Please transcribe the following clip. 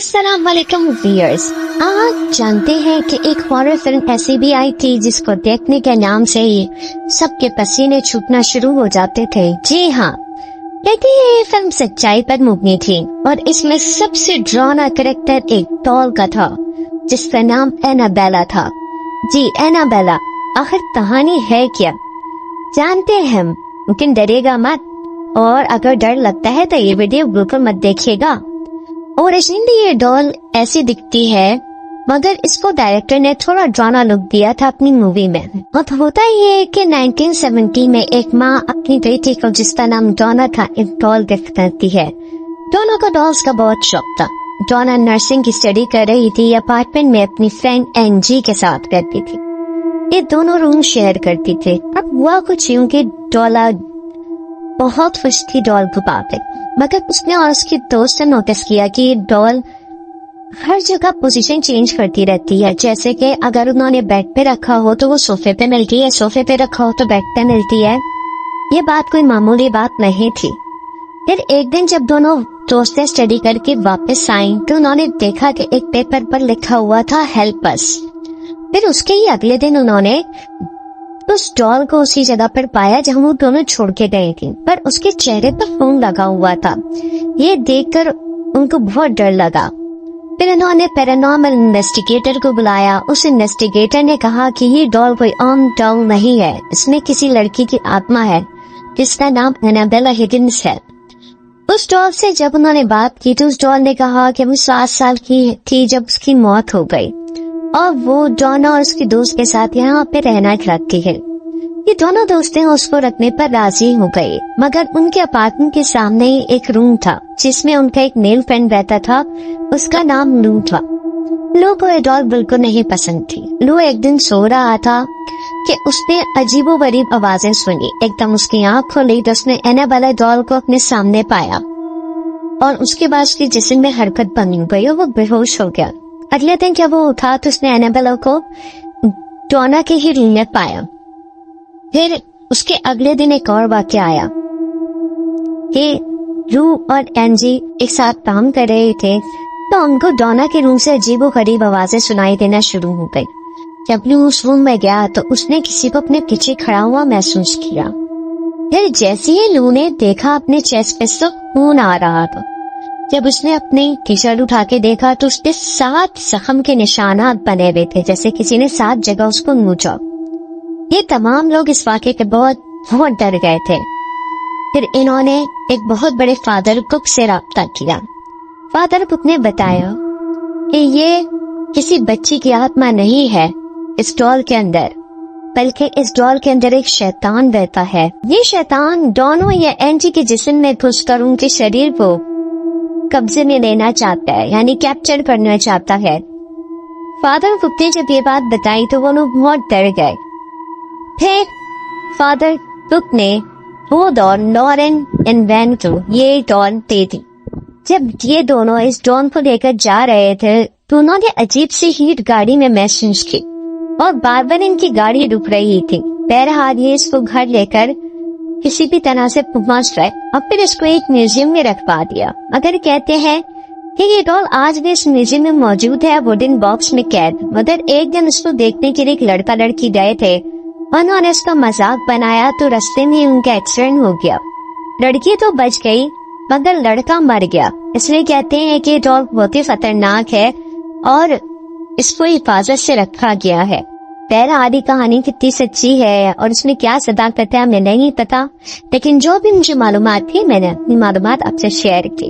अस्सलाम वालेकुम व्यूअर्स। आज जानते हैं कि एक हॉरर फिल्म ऐसी भी आई थी जिसको देखने के नाम से ही सबके पसीने छूटना शुरू हो जाते थे। जी हाँ, लेकिन ये फिल्म सच्चाई पर मुबनी थी और इसमें सबसे ड्राना कैरेक्टर एक डॉल का था जिसका नाम एनाबेला था। जी एनाबेला, आखिर कहानी है क्या जानते हैं हम, लेकिन डरेगा मत, और अगर डर लगता है तो ये वीडियो बिल्कुल मत देखिएगा। ओरिजिनली ये डॉल ऐसी दिखती है, मगर इसको डायरेक्टर ने थोड़ा ड्रामा लुक दिया था अपनी मूवी में। अब होता ये है कि 1970 में एक माँ अपनी बेटी को, जिसका नाम डोना था, एक डॉल गिफ्ट करती है। डोना को डॉल्स का बहुत शौक था। डोना नर्सिंग की स्टडी कर रही थी, अपार्टमेंट में अपनी फ्रेंड एनजी के साथ रहती थी। ये दोनों रूम शेयर करती थे। अब हुआ कुछ यूं कि डोला बहुत खुश थी डॉल को पाकर, मगर उसने और उसकी दोस्त ने नोटिस किया कि ये डॉल हर जगह पोजीशन चेंज करती रहती है। जैसे कि अगर उन्होंने बेड पे रखा हो तो वो सोफे पे मिलती है, सोफे पे रखा हो तो बेड पे मिलती है। ये बात कोई मामूली बात नहीं थी। फिर एक दिन जब दोनों दोस्तें स्टडी करके वापस आई तो उन्होंने देखा कि एक पेपर पर लिखा हुआ था हेल्प अस। फिर उसके ही अगले दिन उन्होंने उस डॉल को उसी जगह पर पाया जहां वो दोनों छोड़ के गए थे, पर उसके चेहरे पर फोन लगा हुआ था। ये देखकर उनको बहुत डर लगा। फिर उन्होंने पैरानॉर्मल इन्वेस्टिगेटर को बुलाया। उस इन्वेस्टिगेटर ने कहा कि ये डॉल कोई आम डॉल नहीं है, इसमें किसी लड़की की आत्मा है जिसका नाम एनाबेला हिगिंस है। उस डॉल से जब उन्होंने बात की तो उस डॉल ने कहा कि वो 7 साल की थी जब उसकी मौत हो गई और वो डोना और उसके दोस्त के साथ यहाँ पे रहना चाहती है। ये दोनों दोस्तें उसको रखने पर राजी हो गई, मगर उनके अपार्टमेंट के सामने ही एक रूम था जिसमें उनका एक मेल फ्रेंड रहता था। उसका नाम लू था। लू को ये डॉल बिल्कुल नहीं पसंद थी। लू एक दिन सो रहा था कि उसने अजीबोगरीब आवाजें सुनी। एकदम उसकी आंख खुली तो उसने एनाबेला डॉल को अपने सामने पाया और उसके बाद उसके जिस्म में हरकत बनी गई और वो बेहोश हो गया। अगले दिन जब वो उठा तो उसने एनाबेला को डोना के ही रूम में पाया। फिर उसके अगले दिन एक और वाकया आया कि रू और एनजी एक साथ काम कर रहे थे तो उनको डोना के रूम से अजीबोगरीब आवाजें सुनाई देना शुरू हो गई। जब लू उस रूम में गया तो उसने किसी को अपने पीछे खड़ा हुआ महसूस किया। फिर जैसे ही लू ने देखा अपने चेस्ट पे तो खून आ रहा था। जब उसने अपनी टी शर्ट उठा के देखा तो उसके 7 जख्म के निशानात बने हुए थे, जैसे किसी ने 7 जगह उसको नोचा। ये तमाम लोग इस वाक़े के बहुत डर गए थे। फिर इन्होंने एक बहुत बड़े फादर कुक से राब्ता किया। फादर कुक ने बताया कि ये किसी बच्ची की आत्मा नहीं है इस डॉल के अंदर, बल्कि इस डॉल के अंदर एक शैतान रहता है। ये शैतान दोनों या एनजी के जिस्म में घुसकर उनके शरीर को कब्जे में लेना चाहता है, यानी कैप्चर करना चाहता है। फादर कुक ने जब ये बात बताई तो वो लोग बहुत डर गए। फिर फादर कुक ने वो डॉन लॉरेन एंड वैन को ये डॉन दे दी। जब ये दोनों इस डॉन को लेकर जा रहे थे तो उन्होंने अजीब सी हीट गाड़ी में महसूस की और बार बार इनकी गाड़ी रुक रही थी। बहरहाल ये इसको घर लेकर किसी भी तरह से पहुंच गए और फिर इसको एक म्यूजियम में रखवा दिया। अगर कहते हैं कि ये डॉल आज भी इस म्यूजियम में मौजूद है, वुडन बॉक्स में कैद। मगर एक दिन उसको देखने के लिए एक लड़का लड़की गए थे, उन्होंने उसका मजाक बनाया तो रास्ते में उनका एक्सीडेंट हो गया। लड़की तो बच गई मगर लड़का मर गया। इसलिए कहते हैं कि डॉल बहुत ही खतरनाक है और इसको हिफाजत से रखा गया है। बहरहाल कहानी कितनी सच्ची है और इसमें क्या सदाकत है हमें नहीं पता, लेकिन जो भी मुझे मालूमात थी मैंने अपनी मालूमात आपसे शेयर की।